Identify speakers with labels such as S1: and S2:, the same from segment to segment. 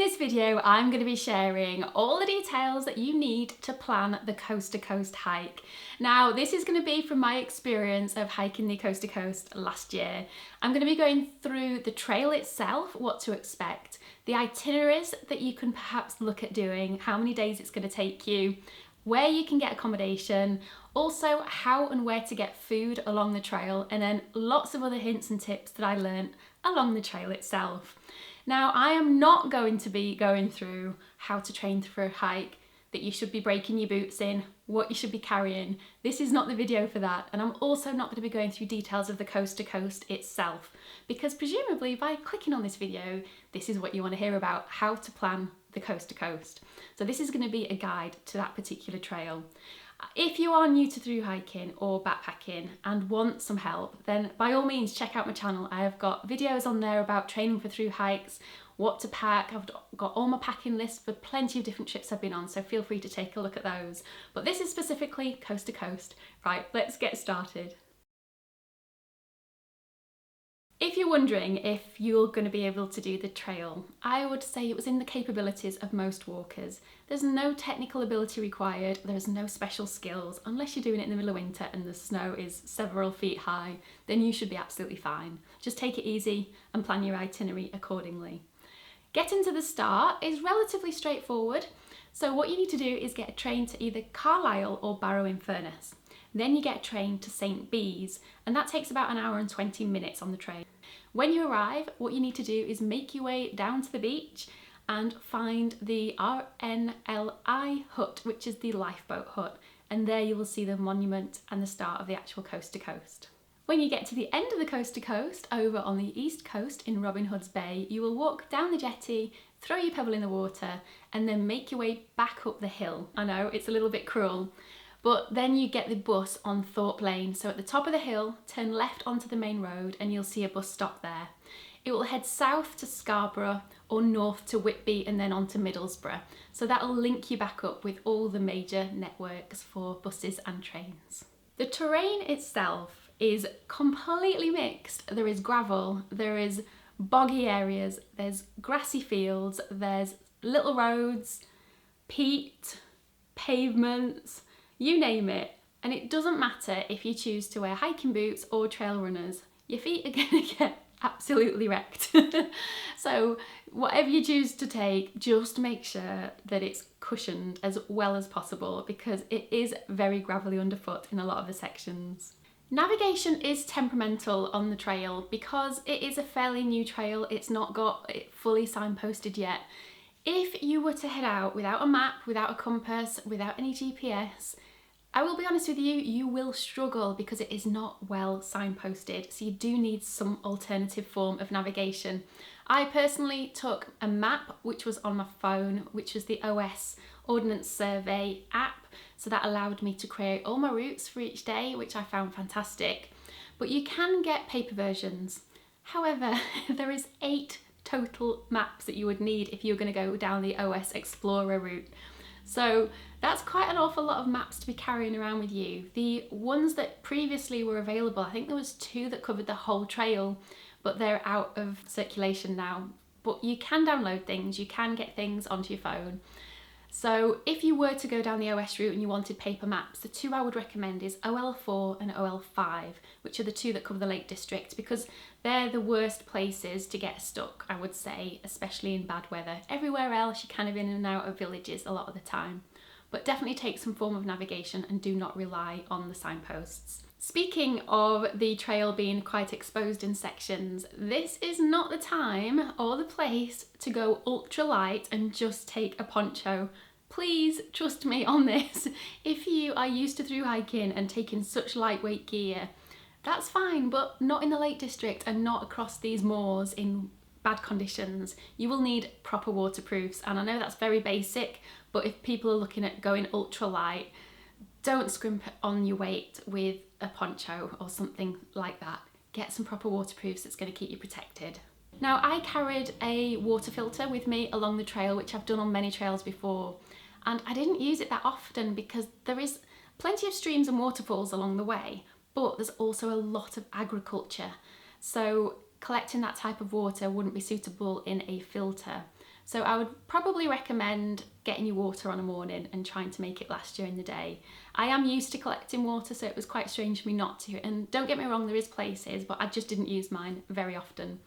S1: In this video, I'm going to be sharing all the details that you need to plan the coast to coast hike. Now, this is going to be from my experience of hiking the coast to coast last year. I'm going to be going through the trail itself, what to expect, the itineraries that you can perhaps look at doing, how many days it's going to take you, where you can get accommodation, also how and where to get food along the trail, and then lots of other hints and tips that I learned along the trail itself. Now, I am not going to be going through how to train for a hike, that you should be breaking your boots in, what you should be carrying. This is not the video for that. And I'm also not going to be going through details of the coast to coast itself, because presumably by clicking on this video, this is what you want to hear about, how to plan the coast to coast. So this is going to be a guide to that particular trail. If you are new to through hiking or backpacking and want some help, then by all means check out my channel. I have got videos on there about training for through hikes, what to pack. I've got all my packing lists for plenty of different trips I've been on, so feel free to take a look at those. But this is specifically coast to coast. Right, let's get started. If you're wondering if you're going to be able to do the trail, I would say it was in the capabilities of most walkers. There's no technical ability required, there's no special skills. Unless you're doing it in the middle of winter and the snow is several feet high, then you should be absolutely fine. Just take it easy and plan your itinerary accordingly. Getting to the start is relatively straightforward. So what you need to do is get a train to either Carlisle or Barrow-in-Furness. Then you get a train to St Bees, and that takes about an hour and 20 minutes on the train. When you arrive, what you need to do is make your way down to the beach and find the RNLI hut, which is the lifeboat hut, and there you will see the monument and the start of the actual coast to coast. When you get to the end of the coast to coast, over on the east coast in Robin Hood's Bay, you will walk down the jetty, throw your pebble in the water, and then make your way back up the hill. I know, it's a little bit cruel. But then you get the bus on Thorpe Lane. So at the top of the hill, turn left onto the main road and you'll see a bus stop there. It will head south to Scarborough or north to Whitby and then on to Middlesbrough. So that'll link you back up with all the major networks for buses and trains. The terrain itself is completely mixed. There is gravel, there is boggy areas, there's grassy fields, there's little roads, peat, pavements, you name it, and it doesn't matter if you choose to wear hiking boots or trail runners, your feet are going to get absolutely wrecked. So whatever you choose to take, just make sure that it's cushioned as well as possible, because it is very gravelly underfoot in a lot of the sections. Navigation is temperamental on the trail because it is a fairly new trail. It's not got it fully signposted yet. If you were to head out without a map, without a compass, without any GPS, I will be honest with you, you will struggle because it is not well signposted. So you do need some alternative form of navigation. I personally took a map, which was on my phone, which was the OS Ordnance Survey app. So that allowed me to create all my routes for each day, which I found fantastic. But you can get paper versions. However, there is 8 total maps that you would need if you're going to go down the OS Explorer route. So that's quite an awful lot of maps to be carrying around with you. The ones that previously were available, I think there was 2 that covered the whole trail, but they're out of circulation now. But you can download things, you can get things onto your phone. So if you were to go down the OS route and you wanted paper maps, the 2 I would recommend is OL4 and OL5, which are the 2 that cover the Lake District, because they're the worst places to get stuck, I would say, especially in bad weather. Everywhere else, you're kind of in and out of villages a lot of the time. But definitely take some form of navigation and do not rely on the signposts. Speaking of the trail being quite exposed in sections, this is not the time or the place to go ultra light and just take a poncho. Please trust me on this. If you are used to through hiking and taking such lightweight gear, that's fine, but not in the Lake District and not across these moors in bad conditions. You will need proper waterproofs, and I know that's very basic, but if people are looking at going ultra light, don't scrimp on your weight with a poncho or something like that. Get some proper waterproofs that's going to keep you protected. Now, I carried a water filter with me along the trail, which I've done on many trails before, and I didn't use it that often because there is plenty of streams and waterfalls along the way, but there's also a lot of agriculture. So collecting that type of water wouldn't be suitable in a filter. So I would probably recommend getting your water on a morning and trying to make it last during the day. I am used to collecting water, so it was quite strange for me not to. And don't get me wrong, there is places, but I just didn't use mine very often.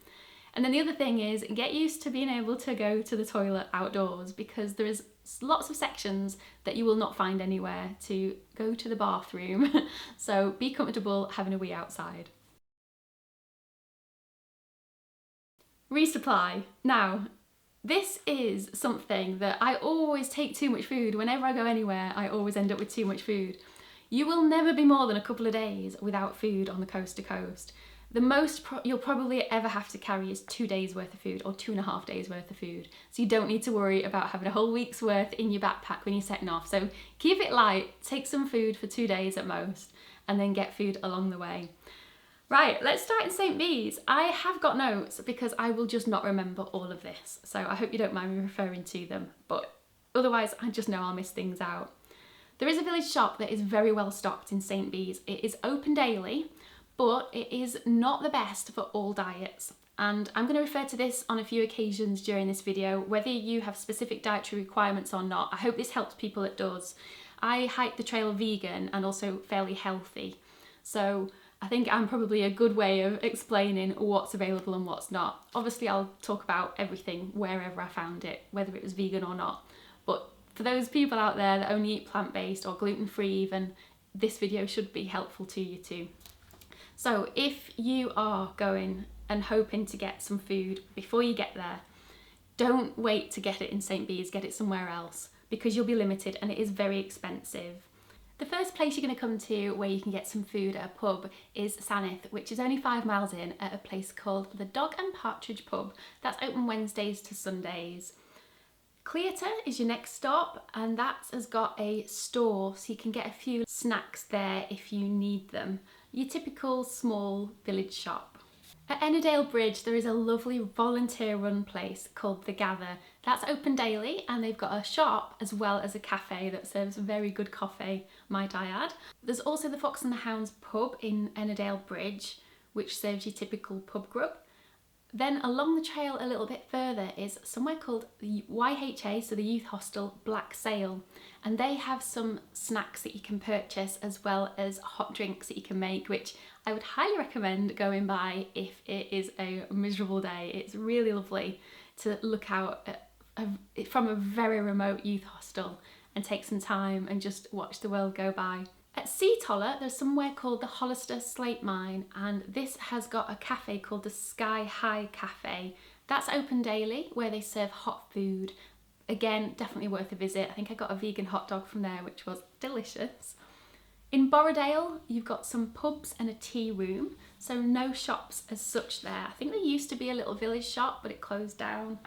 S1: And then the other thing is, get used to being able to go to the toilet outdoors, because there is lots of sections that you will not find anywhere to go to the bathroom. So be comfortable having a wee outside. Resupply. Now, this is something that I always take too much food. Whenever I go anywhere, I always end up with too much food. You will never be more than a couple of days without food on the coast to coast. The most you'll probably ever have to carry is 2 days worth of food, or 2.5 days worth of food. So you don't need to worry about having a whole week's worth in your backpack when you're setting off. So keep it light, take some food for 2 days at most, and then get food along the way. Right, let's start in St. Bees. I have got notes because I will just not remember all of this. So I hope you don't mind me referring to them, but otherwise I just know I'll miss things out. There is a village shop that is very well stocked in St. Bees. It is open daily, but it is not the best for all diets. And I'm going to refer to this on a few occasions during this video, whether you have specific dietary requirements or not. I hope this helps people that does. I hike the trail vegan and also fairly healthy. So I think I'm probably a good way of explaining what's available and what's not. Obviously, I'll talk about everything wherever I found it, whether it was vegan or not. But for those people out there that only eat plant-based or gluten-free even, this video should be helpful to you too. So if you are going and hoping to get some food before you get there, don't wait to get it in St. Bees, get it somewhere else, because you'll be limited and it is very expensive. The first place you're going to come to where you can get some food at a pub is Sanith, which is only 5 miles in, at a place called the Dog and Partridge Pub. That's open Wednesdays to Sundays. Clearton is your next stop, and that has got a store, so you can get a few snacks there if you need them. Your typical small village shop. At Ennerdale Bridge, there is a lovely volunteer-run place called The Gather. That's open daily, and they've got a shop as well as a cafe that serves very good coffee, might I add. There's also the Fox and the Hounds pub in Ennerdale Bridge, which serves your typical pub grub. Then along the trail a little bit further is somewhere called the YHA, so the Youth Hostel Black Sail, and they have some snacks that you can purchase as well as hot drinks that you can make, which I would highly recommend going by if it is a miserable day. It's really lovely to look out at, from a very remote youth hostel and take some time and just watch the world go by. At Seatoller, there's somewhere called the Hollister Slate Mine, and this has got a cafe called the Sky High Cafe. That's open daily, where they serve hot food. Again, definitely worth a visit. I think I got a vegan hot dog from there, which was delicious. In Borrowdale, you've got some pubs and a tea room, so no shops as such there. I think there used to be a little village shop, but it closed down.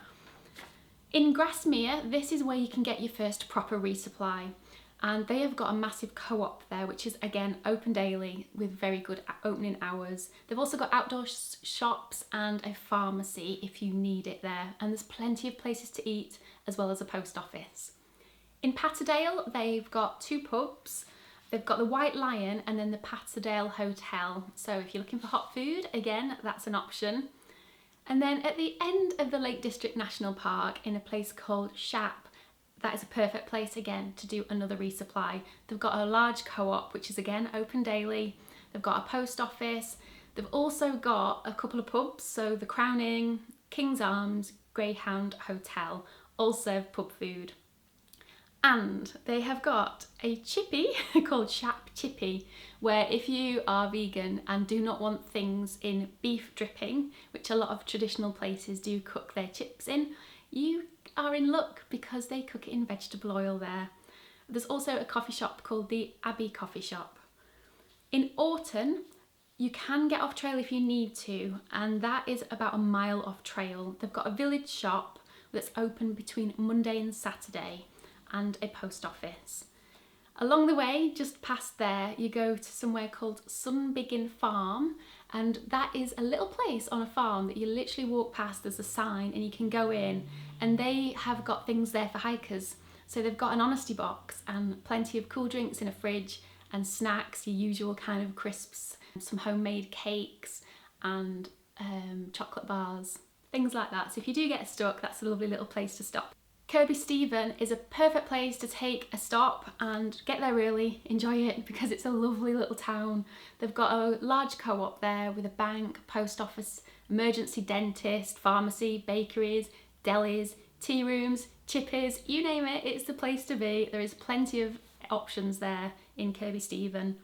S1: In Grasmere, this is where you can get your first proper resupply. And they have got a massive co-op there, which is again open daily with very good opening hours. They've also got outdoor shops and a pharmacy if you need it there. And there's plenty of places to eat as well as a post office. In Patterdale, they've got 2 pubs. They've got the White Lion and then the Patterdale Hotel. So if you're looking for hot food, again, that's an option. And then at the end of the Lake District National Park, in a place called Shap, that is a perfect place again to do another resupply. They've got a large co-op, which is again open daily. They've got a post office. They've also got a couple of pubs, so the Crowning, King's Arms, Greyhound Hotel, all serve pub food. And they have got a chippy called Shap Chippy, where if you are vegan and do not want things in beef dripping, which a lot of traditional places do cook their chips in, you are in luck because they cook it in vegetable oil there. There's also a coffee shop called the Abbey Coffee Shop. In Orton, you can get off trail if you need to, and that is about a mile off trail. They've got a village shop that's open between Monday and Saturday, and a post office. Along the way, just past there, you go to somewhere called Sunbiggin Farm, and that is a little place on a farm that you literally walk past. There's a sign and you can go in, and they have got things there for hikers. So they've got an honesty box and plenty of cool drinks in a fridge and snacks, your usual kind of crisps, some homemade cakes and chocolate bars. things like that. So if you do get stuck, that's a lovely little place to stop. Kirkby Stephen is a perfect place to take a stop and get there early, enjoy it, because it's a lovely little town. They've got a large co-op there with a bank, post office, emergency dentist, pharmacy, bakeries, delis, tea rooms, chippies, you name it, it's the place to be. There is plenty of options there in Kirkby Stephen.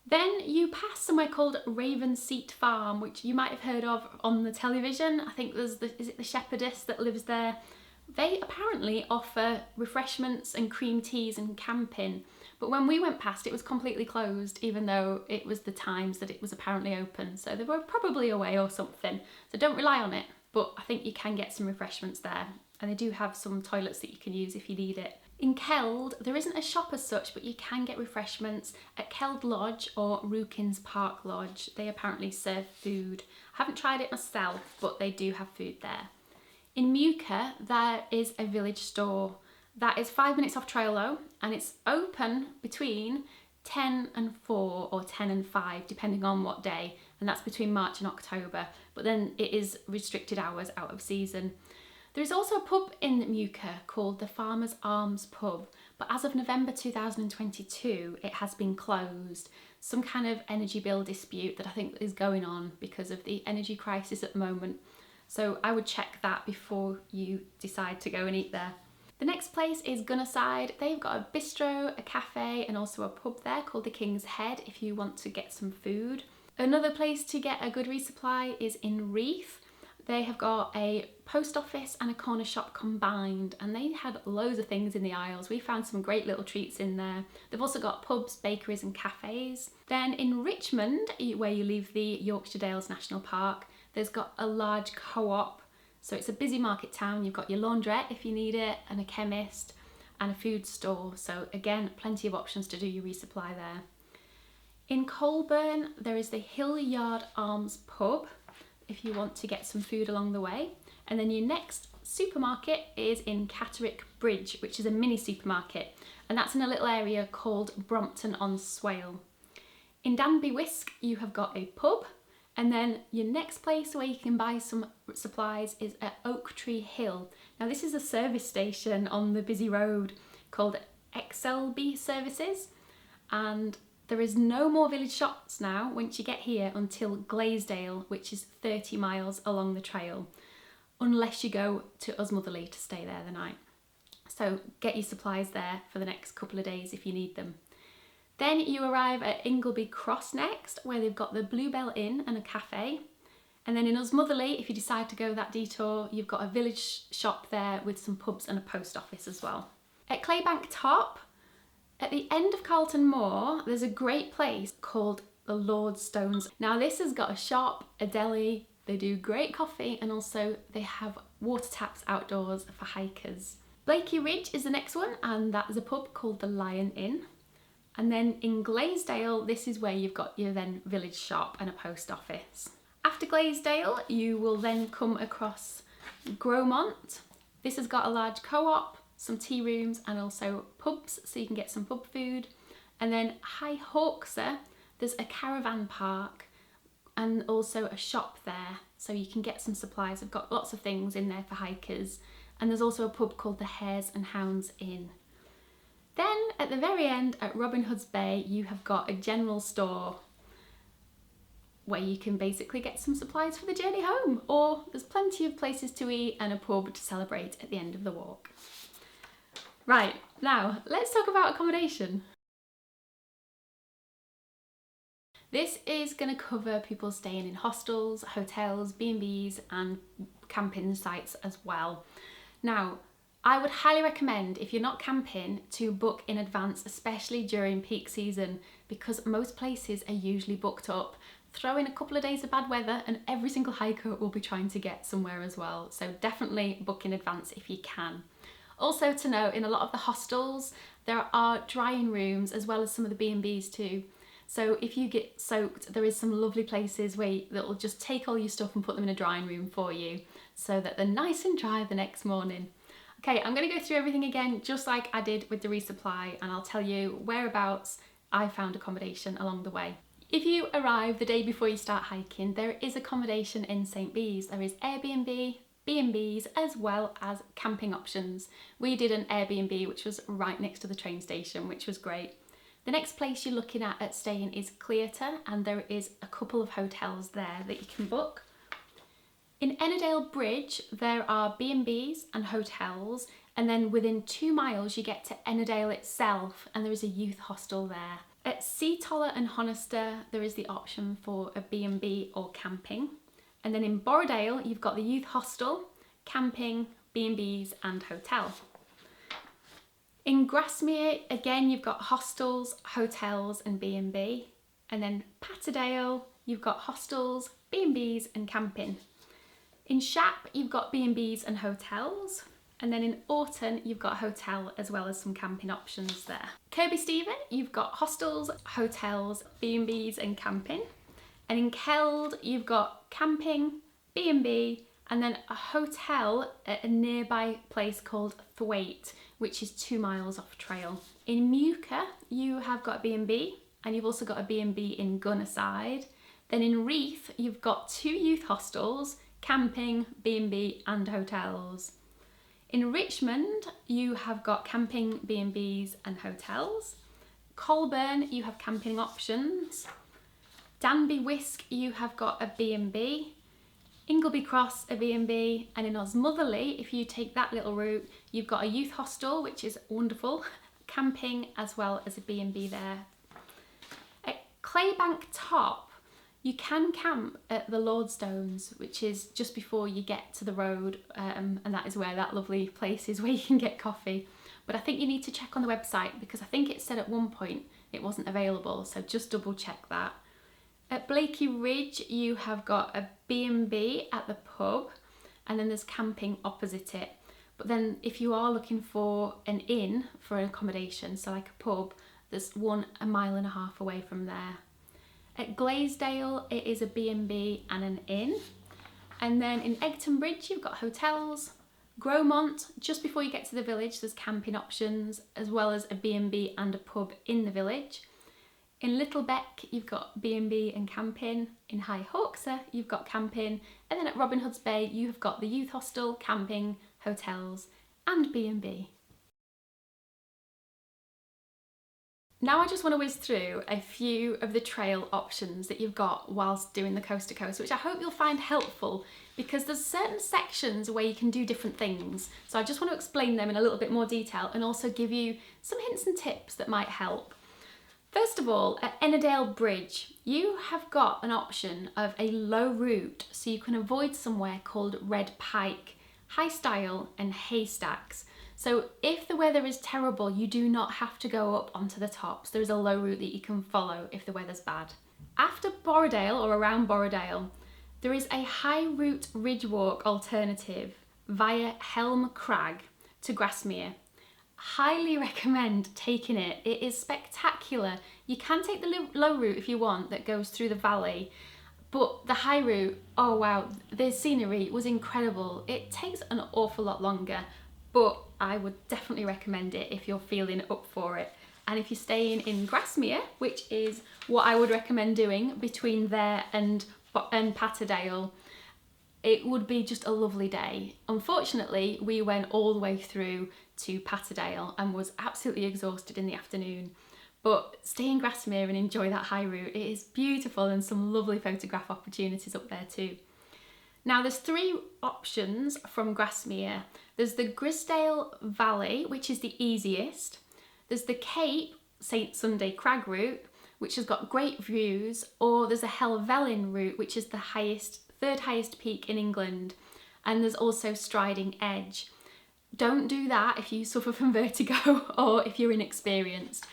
S1: Then you pass somewhere called Ravenseat Farm, which you might have heard of on the television. I think is it the shepherdess that lives there? They apparently offer refreshments and cream teas and camping, but when we went past it was completely closed, even though it was the times that it was apparently open. So they were probably away or something. So don't rely on it, but I think you can get some refreshments there. And they do have some toilets that you can use if you need it. In Keld, there isn't a shop as such, but you can get refreshments at Keld Lodge or Rukins Park Lodge. They apparently serve food. I haven't tried it myself, but they do have food there. In Muka, there is a village store that is 5 minutes off Traillow, and it's open between 10 and 4 or 10 and 5, depending on what day, and that's between March and October, but then it is restricted hours out of season. There is also a pub in Muka called the Farmers Arms Pub, but as of November 2022, it has been closed. Some kind of energy bill dispute that I think is going on because of the energy crisis at the moment. So I would check that before you decide to go and eat there. The next place is Gunnerside. They've got a bistro, a cafe, and also a pub there called the King's Head if you want to get some food. Another place to get a good resupply is in Reeth. They have got a post office and a corner shop combined, and they had loads of things in the aisles. We found some great little treats in there. They've also got pubs, bakeries and cafes. Then in Richmond, where you leave the Yorkshire Dales National Park, there's got a large co-op. So it's a busy market town. You've got your laundrette if you need it, and a chemist and a food store. So again, plenty of options to do your resupply there. In Colburn, there is the Hillyard Arms Pub if you want to get some food along the way. And then your next supermarket is in Catterick Bridge, which is a mini supermarket. And that's in a little area called Brompton on Swale. In Danby Wisk, you have got a pub. And then your next place where you can buy some supplies is at Oak Tree Hill. Now this is a service station on the busy road called XLB Services, and there is no more village shops now once you get here until Glaisdale, which is 30 miles along the trail, unless you go to Usmotherley to stay there the night. So get your supplies there for the next couple of days if you need them. Then you arrive at Ingleby Cross next, where they've got the Bluebell Inn and a cafe. And then in Usmotherley, if you decide to go that detour, you've got a village shop there with some pubs and a post office as well. At Claybank Top, at the end of Carlton Moor, there's a great place called the Lordstones. Now this has got a shop, a deli, they do great coffee, and also they have water taps outdoors for hikers. Blakey Ridge is the next one, and that is a pub called the Lion Inn. And then in Glaisdale, this is where you've got your then village shop and a post office. After Glaisdale, you will then come across Gromont. This has got a large co-op, some tea rooms and also pubs, so you can get some pub food. And then High Hawkser, there's a caravan park and also a shop there, so you can get some supplies. I've got lots of things in there for hikers. And there's also a pub called the Hares and Hounds Inn. Then at the very end at Robin Hood's Bay, you have got a general store where you can basically get some supplies for the journey home, or there's plenty of places to eat and a pub to celebrate at the end of the walk. Right, now let's talk about accommodation. This is going to cover people staying in hostels, hotels, B&Bs and camping sites as well. Now, I would highly recommend, if you're not camping, to book in advance, especially during peak season, because most places are usually booked up. Throw in a couple of days of bad weather and every single hiker will be trying to get somewhere as well. So definitely book in advance if you can. Also to note, in a lot of the hostels, there are drying rooms as well as some of the B&Bs too. So if you get soaked, there is some lovely places where that'll just take all your stuff and put them in a drying room for you so that they're nice and dry the next morning. Okay, I'm going to go through everything again, just like I did with the resupply, and I'll tell you whereabouts I found accommodation along the way. If you arrive the day before you start hiking, there is accommodation in St Bees. There is Airbnb, B&Bs, as well as camping options. We did an Airbnb which was right next to the train station, which was great. The next place you're looking at staying is Clearton, and there is a couple of hotels there that you can book. In Ennerdale Bridge, there are B&Bs and hotels, and then within 2 miles you get to Ennerdale itself, and there is a youth hostel there. At Seatoller and Honister, there is the option for a B&B or camping. And then in Borrowdale, you've got the youth hostel, camping, B&Bs and hotel. In Grasmere, again, you've got hostels, hotels and B&B. And then Patterdale, you've got hostels, B&Bs and camping. In Shap, you've got B&Bs and hotels. And then in Orton, you've got a hotel as well as some camping options there. Kirkby Stephen, you've got hostels, hotels, B&Bs and camping. And in Keld, you've got camping, B&B, and then a hotel at a nearby place called Thwaite, which is 2 miles off trail. In Muka, you have got a B&B, and you've also got a B&B in Gunnerside. Then in Reeth, you've got 2 youth hostels, camping, B&B and hotels. In Richmond, you have got camping, B&Bs and hotels. Colburn, you have camping options. Danby Wisk, you have got a B&B. Ingleby Cross, a B&B. And in Osmotherley, if you take that little route, you've got a youth hostel, which is wonderful, camping as well as a B&B there. At Claybank Top, you can camp at the Lordstones, which is just before you get to the road, and that is where that lovely place is where you can get coffee. But I think you need to check on the website because I think it said at one point it wasn't available, so just double check that. At Blakey Ridge, you have got a B&B at the pub, and then there's camping opposite it. But then if you are looking for an inn for an accommodation, so like a pub, there's one 1.5 miles away from there. At Glaisdale, it is a B&B and an inn. And then in Egton Bridge, you've got hotels. Gromont, just before you get to the village, there's camping options, as well as a B&B and a pub in the village. In Littlebeck, you've got B&B and camping. In High Hawkser, you've got camping. And then at Robin Hood's Bay, you have got the youth hostel, camping, hotels, and B&B. Now I just want to whiz through a few of the trail options that you've got whilst doing the coast to coast, which I hope you'll find helpful because there's certain sections where you can do different things. So I just want to explain them in a little bit more detail and also give you some hints and tips that might help. First of all, at Ennerdale Bridge, you have got an option of a low route so you can avoid somewhere called Red Pike, High Stile and Haystacks. So if the weather is terrible, you do not have to go up onto the tops. There is a low route that you can follow if the weather's bad. After Borrowdale or around Borrowdale, there is a high route ridge walk alternative via Helm Crag to Grasmere. Highly recommend taking it. It is spectacular. You can take the low route if you want that goes through the valley, but the high route, oh wow, the scenery was incredible. It takes an awful lot longer, but I would definitely recommend it if you're feeling up for it. And if you're staying in Grasmere, which is what I would recommend doing between there and Patterdale, it would be just a lovely day. Unfortunately, we went all the way through to Patterdale and was absolutely exhausted in the afternoon. But stay in Grasmere and enjoy that high route. It is beautiful and some lovely photograph opportunities up there too. Now there's 3 options from Grasmere. There's the Grisdale Valley, which is the easiest. There's the Cape St Sunday Crag route, which has got great views, or there's a Helvellyn route, which is the third highest peak in England. And there's also Striding Edge. Don't do that if you suffer from vertigo or if you're inexperienced.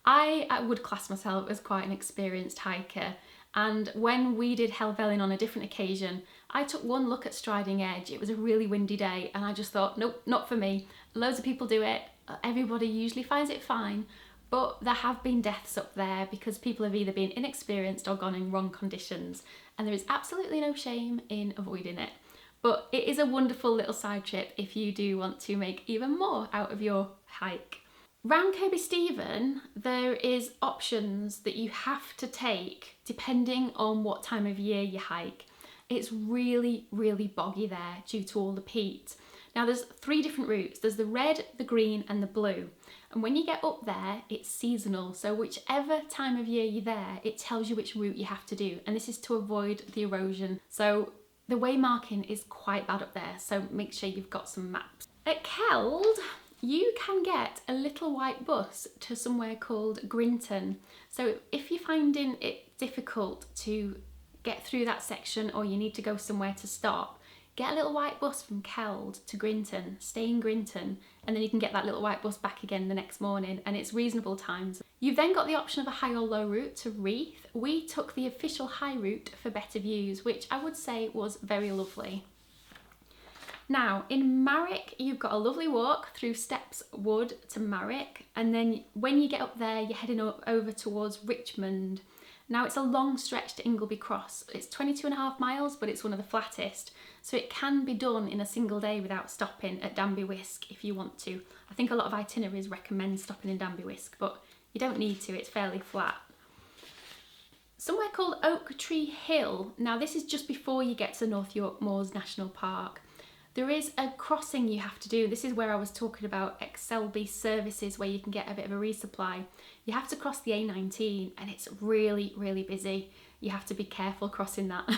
S1: I would class myself as quite an experienced hiker, and when we did Helvellyn on a different occasion, I took one look at Striding Edge. It was a really windy day and I just thought, nope, not for me. Loads of people do it. Everybody usually finds it fine, but there have been deaths up there because people have either been inexperienced or gone in wrong conditions, and there is absolutely no shame in avoiding it. But it is a wonderful little side trip if you do want to make even more out of your hike. Round Kirby Stephen, there is options that you have to take depending on what time of year you hike. It's really, really boggy there due to all the peat. Now there's 3 different routes. There's the red, the green and the blue. And when you get up there, it's seasonal. So whichever time of year you're there, it tells you which route you have to do. And this is to avoid the erosion. So the way marking is quite bad up there. So make sure you've got some maps. At Keld, you can get a little white bus to somewhere called Grinton. So if you're finding it difficult to get through that section or you need to go somewhere to stop, get a little white bus from Keld to Grinton, stay in Grinton, and then you can get that little white bus back again the next morning, and it's reasonable times. You've then got the option of a high or low route to Reeth. We took the official high route for better views, which I would say was very lovely. Now, in Marwick, you've got a lovely walk through Steps Wood to Marwick, and then when you get up there, you're heading up over towards Richmond. Now, it's a long stretch to Ingleby Cross. It's 22.5 miles, but it's one of the flattest, so it can be done in a single day without stopping at Danby Wisk if you want to. I think a lot of itineraries recommend stopping in Danby Wisk, but you don't need to, it's fairly flat. Somewhere called Oak Tree Hill. Now, this is just before you get to North York Moors National Park. There is a crossing you have to do. This is where I was talking about Excelby services where you can get a bit of a resupply. You have to cross the A19 and it's really, really busy. You have to be careful crossing that.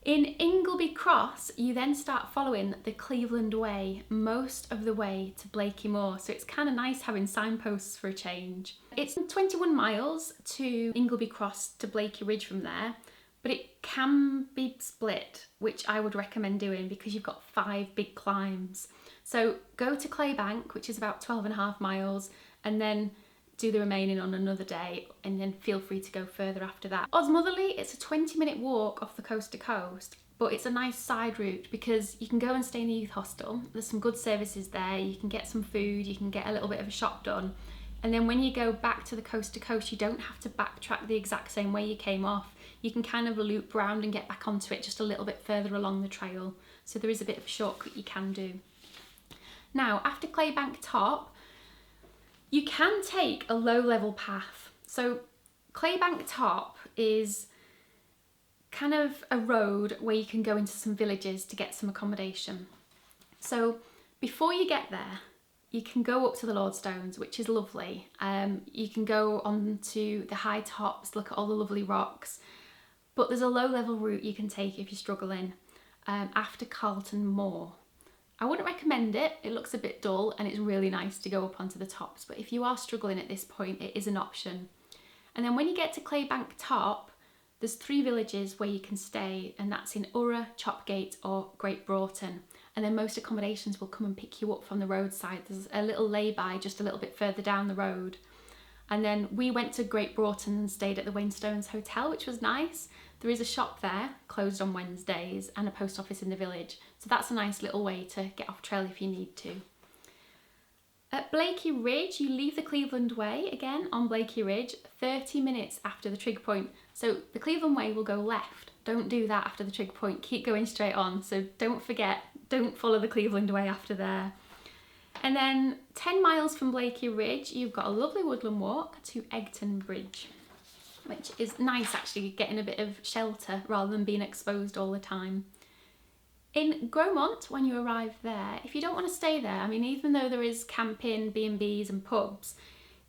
S1: In Ingleby Cross, you then start following the Cleveland Way most of the way to Blakey Moor. So it's kind of nice having signposts for a change. It's 21 miles to Ingleby Cross to Blakey Ridge from there. But it can be split, which I would recommend doing because you've got 5 big climbs. So go to Claybank, which is about 12.5 miles, and then do the remaining on another day, and then feel free to go further after that. Osmotherley, it's a 20-minute walk off the coast to coast, but it's a nice side route because you can go and stay in the youth hostel. There's some good services there. You can get some food, you can get a little bit of a shop done. And then when you go back to the coast to coast, you don't have to backtrack the exact same way you came off. You can kind of loop round and get back onto it just a little bit further along the trail. So there is a bit of a shortcut you can do. Now, after Claybank Top, you can take a low level path. So Claybank Top is kind of a road where you can go into some villages to get some accommodation. So before you get there, you can go up to the Lordstones, which is lovely. You can go on to the high tops, look at all the lovely rocks. But there's a low level route you can take if you're struggling after Carlton Moor. I wouldn't recommend it. It looks a bit dull and it's really nice to go up onto the tops. But if you are struggling at this point, it is an option. And then when you get to Claybank Top, there's 3 villages where you can stay, and that's in Urra, Chopgate or Great Broughton. And then most accommodations will come and pick you up from the roadside. There's a little lay-by just a little bit further down the road. And then we went to Great Broughton and stayed at the Wainstones Hotel, which was nice. There is a shop there, closed on Wednesdays, and a post office in the village. So that's a nice little way to get off trail if you need to. At Blakey Ridge, you leave the Cleveland Way, again on Blakey Ridge, 30 minutes after the trig point. So the Cleveland Way will go left. Don't do that after the trig point, keep going straight on. So don't forget, don't follow the Cleveland Way after there. And then 10 miles from Blakey Ridge, you've got a lovely woodland walk to Egton Bridge, which is nice actually, getting a bit of shelter rather than being exposed all the time. In Gromont, when you arrive there, if you don't want to stay there, I mean, even though there is camping, B&Bs and pubs,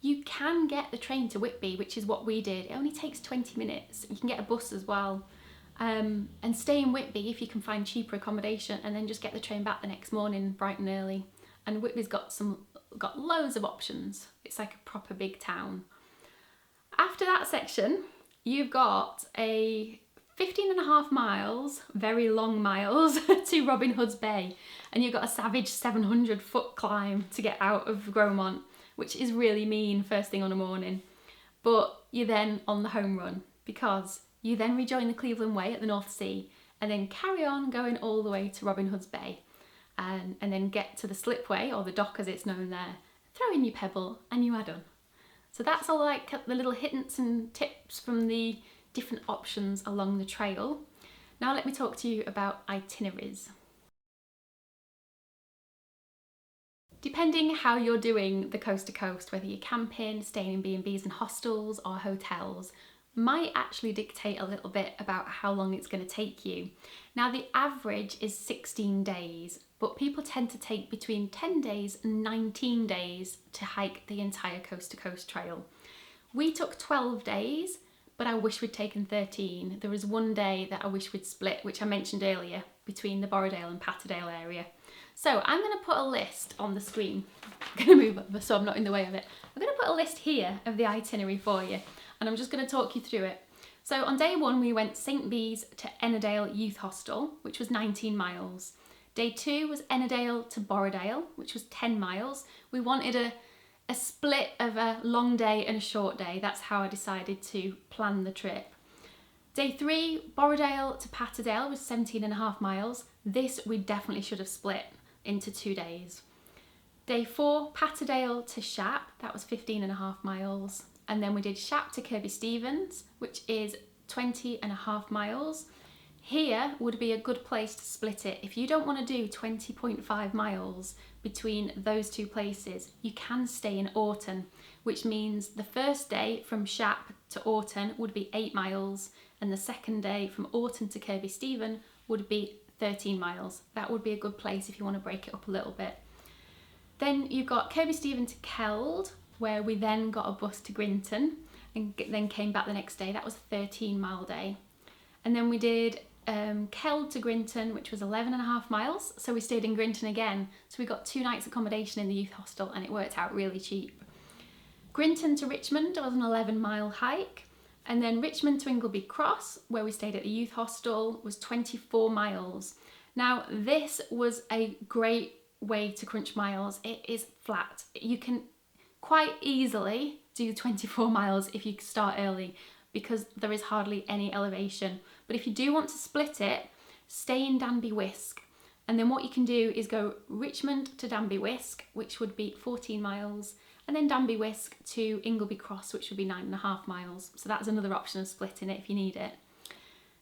S1: you can get the train to Whitby, which is what we did. It only takes 20 minutes. You can get a bus as well. And stay in Whitby if you can find cheaper accommodation, and then just get the train back the next morning bright and early. And Whitby's got loads of options. It's like a proper big town. After that section, you've got a 15.5 miles, very long miles, to Robin Hood's Bay. And you've got a savage 700-foot climb to get out of Gromont, which is really mean first thing on a morning. But you're then on the home run because you then rejoin the Cleveland Way at the North Sea and then carry on going all the way to Robin Hood's Bay. And then get to the slipway, or the dock as it's known there, throw in your pebble and you are done. So that's all like the little hints and tips from the different options along the trail. Now let me talk to you about itineraries. Depending how you're doing the coast to coast, whether you're camping, staying in B&Bs and hostels or hotels, might actually dictate a little bit about how long it's going to take you. Now the average is 16 days, but people tend to take between 10 days and 19 days to hike the entire coast to coast trail. We took 12 days, but I wish we'd taken 13. There was one day that I wish we'd split, which I mentioned earlier, between the Borrowdale and Patterdale area. So I'm going to put a list on the screen. I'm going to move over so I'm not in the way of it. I'm going to put a list here of the itinerary for you, and I'm just going to talk you through it. So on day 1 we went St Bees to Ennerdale Youth Hostel, which was 19 miles. Day 2 was Ennerdale to Borrowdale, which was 10 miles. We wanted a split of a long day and a short day. That's how I decided to plan the trip. Day 3, Borrowdale to Patterdale was 17.5 miles. This we definitely should have split into 2 days. Day 4, Patterdale to Shap, that was 15.5 miles. And then we did Shap to Kirby Stevens, which is 20.5 miles. Here would be a good place to split it. If you don't want to do 20.5 miles between those two places, you can stay in Orton, which means the first day from Shap to Orton would be 8 miles, and the second day from Orton to Kirby Stevens would be 13 miles. That would be a good place if you want to break it up a little bit. Then you've got Kirby Stevens to Keld, where we then got a bus to Grinton and then came back the next day. That was a 13-mile day. And then we did Keld to Grinton, which was 11.5 miles. So we stayed in Grinton again. So we got 2 nights accommodation in the youth hostel and it worked out really cheap. Grinton to Richmond was an 11-mile hike. And then Richmond to Ingleby Cross, where we stayed at the youth hostel, was 24 miles. Now, this was a great way to crunch miles. It is flat. You can quite easily do 24 miles if you start early because there is hardly any elevation. But if you do want to split it, stay in Danby Wisk. And then what you can do is go Richmond to Danby Wisk, which would be 14 miles, and then Danby Wisk to Ingleby Cross, which would be 9.5 miles. So that's another option of splitting it if you need it.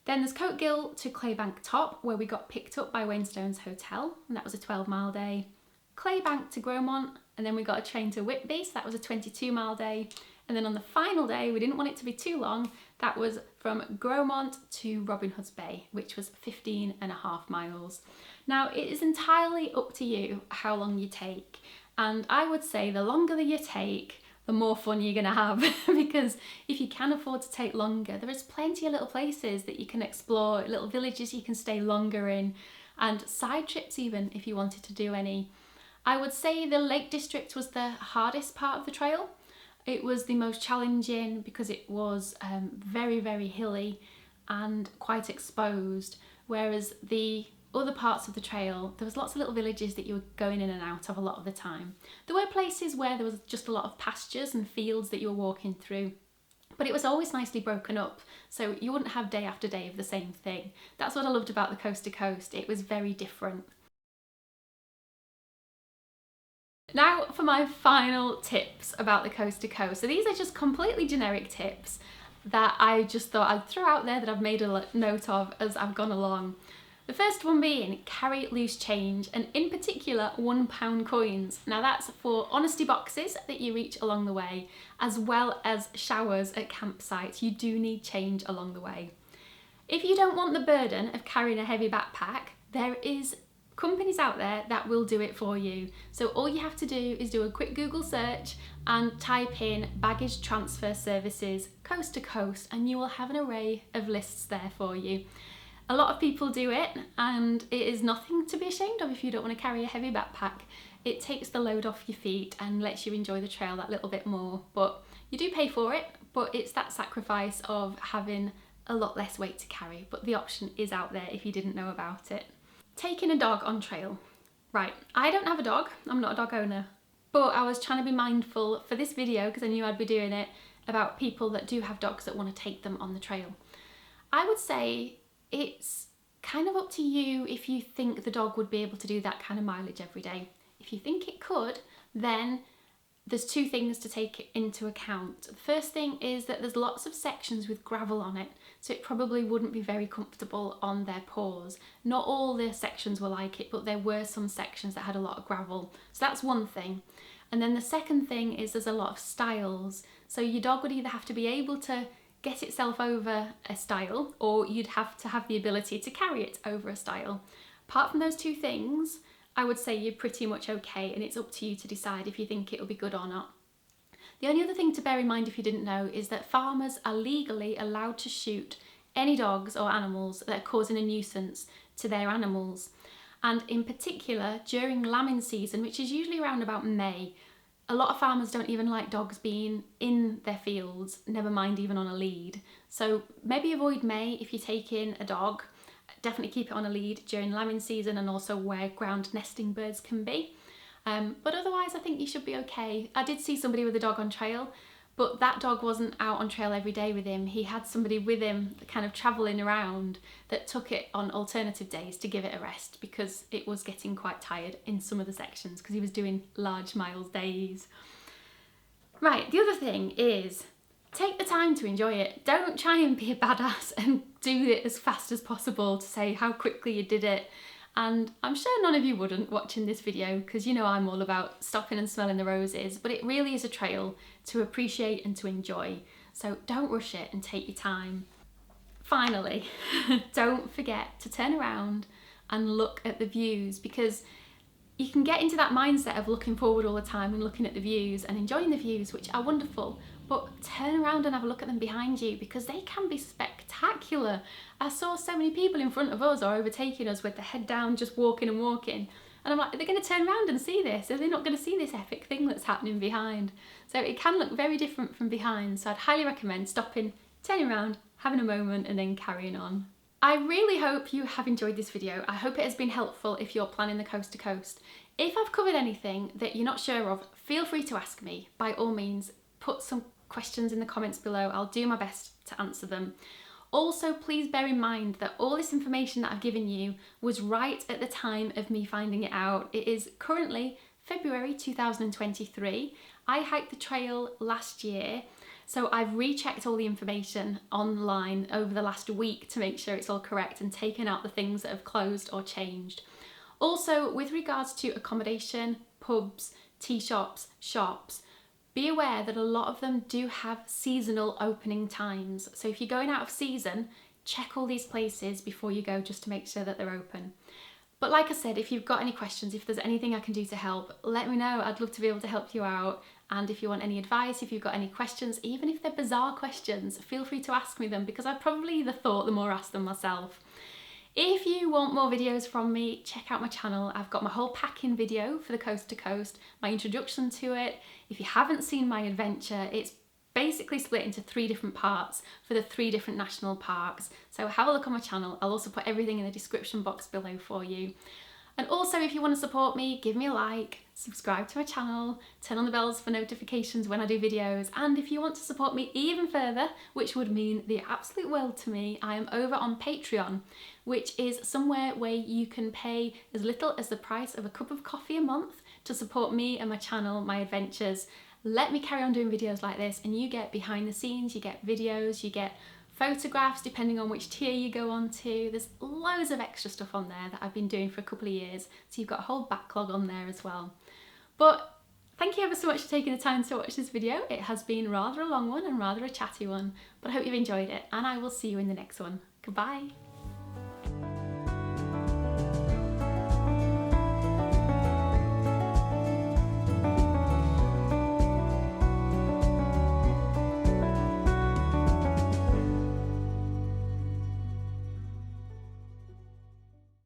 S1: Then there's Coatgill to Claybank Top, where we got picked up by Wainstones Hotel, and that was a 12-mile day. Claybank to Gromont, and then we got a train to Whitby, so that was a 22-mile day. And then on the final day, we didn't want it to be too long, that was from Gromont to Robin Hood's Bay, which was 15.5 miles. Now, it is entirely up to you how long you take, and I would say the longer that you take, the more fun you're gonna have because if you can afford to take longer, there is plenty of little places that you can explore, little villages you can stay longer in, and side trips even if you wanted to do any. I would say the Lake District was the hardest part of the trail. It was the most challenging because it was very, very hilly and quite exposed, whereas the other parts of the trail, there was lots of little villages that you were going in and out of a lot of the time. There were places where there was just a lot of pastures and fields that you were walking through, but it was always nicely broken up, so you wouldn't have day after day of the same thing. That's what I loved about the coast to coast. It was very different. Now for my final tips about the coast to coast. So these are just completely generic tips that I just thought I'd throw out there that I've made a note of as I've gone along. The first one being carry loose change, and in particular £1 coins. Now that's for honesty boxes that you reach along the way, as well as showers at campsites. You do need change along the way. If you don't want the burden of carrying a heavy backpack, there is companies out there that will do it for you. So all you have to do is do a quick Google search and type in baggage transfer services coast to coast, and you will have an array of lists there for you. A lot of people do it, and it is nothing to be ashamed of if you don't want to carry a heavy backpack. It takes the load off your feet and lets you enjoy the trail that little bit more, but you do pay for it, but it's that sacrifice of having a lot less weight to carry. But the option is out there if you didn't know about it. Taking a dog on trail. Right, I don't have a dog, I'm not a dog owner, but I was trying to be mindful for this video, because I knew I'd be doing it, about people that do have dogs that want to take them on the trail. I would say it's kind of up to you if you think the dog would be able to do that kind of mileage every day. If you think it could, then there's two things to take into account. The first thing is that there's lots of sections with gravel on it, so it probably wouldn't be very comfortable on their paws. Not all the sections were like it, but there were some sections that had a lot of gravel. So that's one thing. And then the second thing is there's a lot of stiles. So your dog would either have to be able to get itself over a stile, or you'd have to have the ability to carry it over a stile. Apart from those two things, I would say you're pretty much okay, and it's up to you to decide if you think it'll be good or not. The only other thing to bear in mind if you didn't know is that farmers are legally allowed to shoot any dogs or animals that are causing a nuisance to their animals. And in particular, during lambing season, which is usually around about May, a lot of farmers don't even like dogs being in their fields, never mind even on a lead. So maybe avoid May if you're taking a dog. Definitely keep it on a lead during lambing season and also where ground nesting birds can be. But otherwise I think you should be okay. I did see somebody with a dog on trail, but that dog wasn't out on trail every day with him. He had somebody with him kind of travelling around that took it on alternative days to give it a rest because it was getting quite tired in some of the sections because he was doing large miles days. Right, the other thing is take the time to enjoy it. Don't try and be a badass and do it as fast as possible to say how quickly you did it. And I'm sure none of you wouldn't watching this video because you know I'm all about stopping and smelling the roses, but it really is a trail to appreciate and to enjoy. So don't rush it and take your time. Finally, don't forget to turn around and look at the views, because you can get into that mindset of looking forward all the time and looking at the views and enjoying the views, which are wonderful, but turn around and have a look at them behind you because they can be spectacular. I saw so many people in front of us or overtaking us with their head down, just walking and walking. And I'm like, are they going to turn around and see this? Are they not going to see this epic thing that's happening behind? So it can look very different from behind. So I'd highly recommend stopping, turning around, having a moment and then carrying on. I really hope you have enjoyed this video. I hope it has been helpful if you're planning the coast to coast. If I've covered anything that you're not sure of, feel free to ask me. By all means, put some questions in the comments below. I'll do my best to answer them. Also, please bear in mind that all this information that I've given you was right at the time of me finding it out. It is currently February 2023. I hiked the trail last year, so I've rechecked all the information online over the last week to make sure it's all correct and taken out the things that have closed or changed. Also, with regards to accommodation, pubs, tea shops, shops, be aware that a lot of them do have seasonal opening times. So if you're going out of season, check all these places before you go just to make sure that they're open. But like I said, if you've got any questions, if there's anything I can do to help, let me know. I'd love to be able to help you out. And if you want any advice, if you've got any questions, even if they're bizarre questions, feel free to ask me them because I've probably either thought them or asked them myself. If you want more videos from me, check out my channel. I've got my whole packing video for the coast to coast, my introduction to it. If you haven't seen my adventure, it's basically split into 3 different parts for the 3 different national parks. So have a look on my channel. I'll also put everything in the description box below for you. And also, if you want to support me, give me a like, subscribe to my channel, turn on the bells for notifications when I do videos. And if you want to support me even further, which would mean the absolute world to me, I am over on Patreon, which is somewhere where you can pay as little as the price of a cup of coffee a month to support me and my channel, my adventures. Let me carry on doing videos like this, and you get behind the scenes, you get videos, you get photographs depending on which tier you go on to. There's loads of extra stuff on there that I've been doing for a couple of years, so you've got a whole backlog on there as well. But thank you ever so much for taking the time to watch this video. It has been rather a long one and rather a chatty one, but I hope you've enjoyed it, and I will see you in the next one. Goodbye.